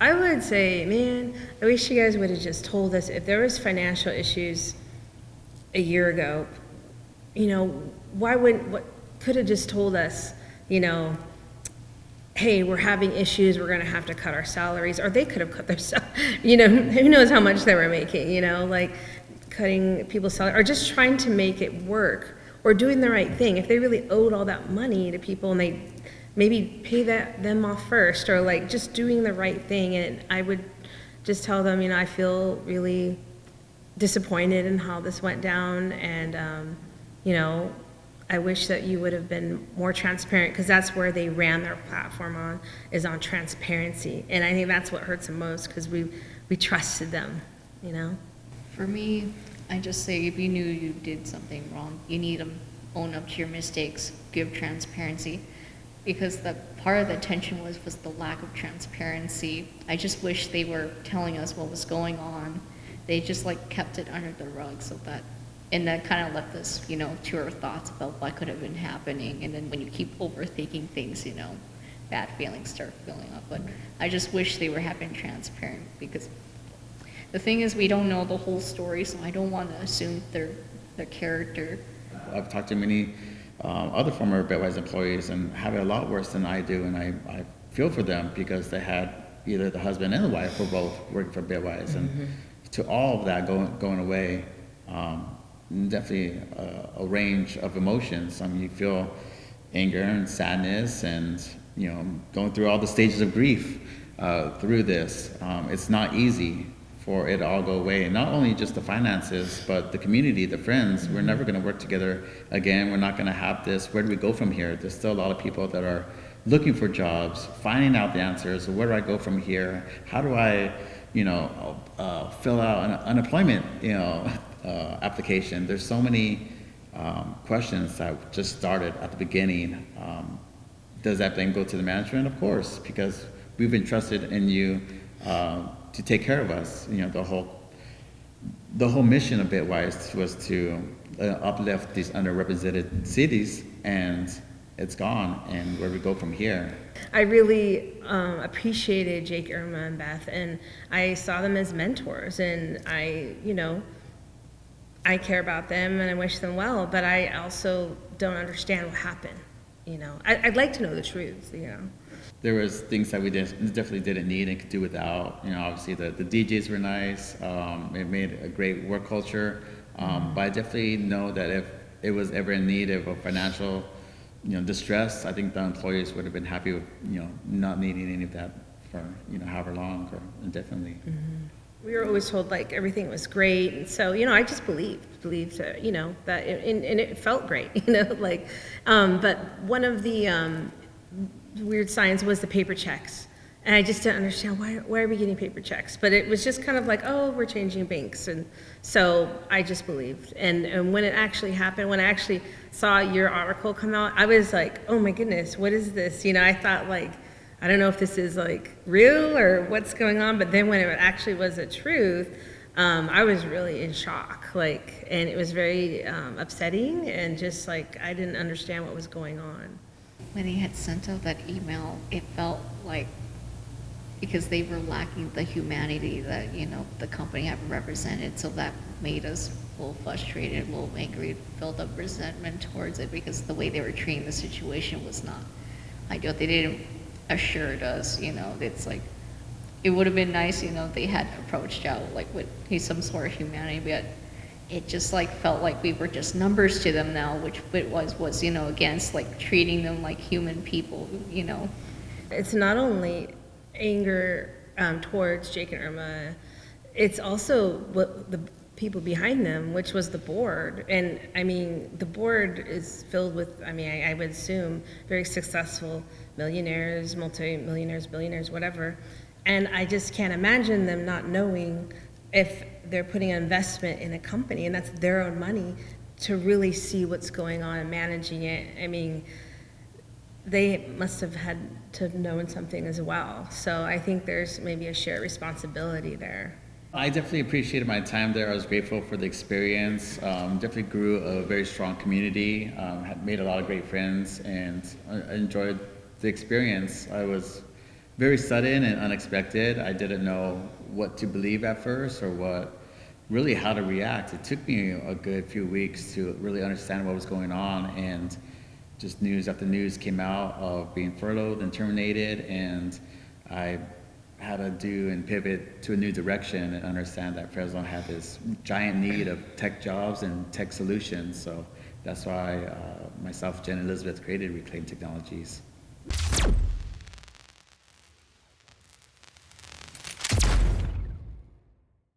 I would say, man, I wish you guys would have just told us if there was financial issues a year ago, what could have just told us, hey, we're having issues, we're gonna have to cut our salaries, or they could have cut their who knows how much they were making, like cutting people's salary, or just trying to make it work, or doing the right thing. If they really owed all that money to people and they maybe pay them off first, or like just doing the right thing. And I would just tell them, I feel really disappointed in how this went down, and I wish that you would have been more transparent, because that's where they ran their platform on, is on transparency. And I think that's what hurts them most, because we trusted them, For me, I just say if you knew you did something wrong, you need to own up to your mistakes, give transparency, because the part of the tension was the lack of transparency. I just wish they were telling us what was going on. They just kept it under the rug, and that kind of left us, to our thoughts about what could have been happening. And then when you keep overthinking things, bad feelings start filling up. But I just wish they were having transparent, because the thing is, we don't know the whole story, so I don't want to assume their character. I've talked to many other former Bitwise employees and have it a lot worse than I do, and I feel for them, because they had either the husband and the wife were both working for Bitwise, and to all of that going away, definitely a range of emotions. I mean, you feel anger and sadness, and going through all the stages of grief through this. It's not easy for it to all go away, and not only just the finances, but the community, the friends. We're never going to work together again. We're not going to have this. Where do we go from here? There's still a lot of people that are looking for jobs, finding out the answers. Where do I go from here? How do I, fill out an unemployment, application? There's so many questions that just started at the beginning. Does that then go to the management? Of course, because we've entrusted in you to take care of us. The whole mission of Bitwise was to uplift these underrepresented cities, and it's gone. And where we go from here? I really appreciated Jake, Irma, and Beth, and I saw them as mentors, and I care about them and I wish them well, but I also don't understand what happened. I'd like to know the truth. There was things that we definitely didn't need and could do without. Obviously the DJs were nice. It made a great work culture. But I definitely know that if it was ever in need of a financial, distress, I think the employees would have been happy with, not needing any of that for, however long or indefinitely. We were always told everything was great, and so I just believed that that, and it felt great, but one of the weird signs was the paper checks, and I just didn't understand why are we getting paper checks, but it was just kind of oh, we're changing banks, and so I just believed, and when it actually happened, when I actually saw your article come out, I was like, oh my goodness, what is this? I thought I don't know if this is real or what's going on, but then when it actually was the truth, I was really in shock, and it was very upsetting, and just I didn't understand what was going on. When he had sent out that email, it felt because they were lacking the humanity that, the company had represented, so that made us a little frustrated, a little angry, felt up resentment towards it, because the way they were treating the situation was not ideal. They didn't assured us, it's it would have been nice, they had approached out with some sort of humanity, but it just felt like we were just numbers to them now, which it was against treating them like human people. It's not only anger towards Jake and Irma, it's also what the people behind them, which was the board. And I mean, the board is filled with, I would assume, very successful millionaires, multi-millionaires, billionaires, whatever. And I just can't imagine them not knowing if they're putting an investment in a company, and that's their own money, to really see what's going on and managing it. They must have had to have known something as well. So I think there's maybe a shared responsibility there. I definitely appreciated my time there. I was grateful for the experience. Definitely grew a very strong community. Had made a lot of great friends, and I enjoyed the experience. I was very sudden and unexpected. I didn't know what to believe at first or really how to react. It took me a good few weeks to really understand what was going on, and just news after news came out of being furloughed and terminated, and I had to do and pivot to a new direction and understand that Fresno had this giant need of tech jobs and tech solutions. So that's why myself, Jen, and Elizabeth created Reclaim Technologies.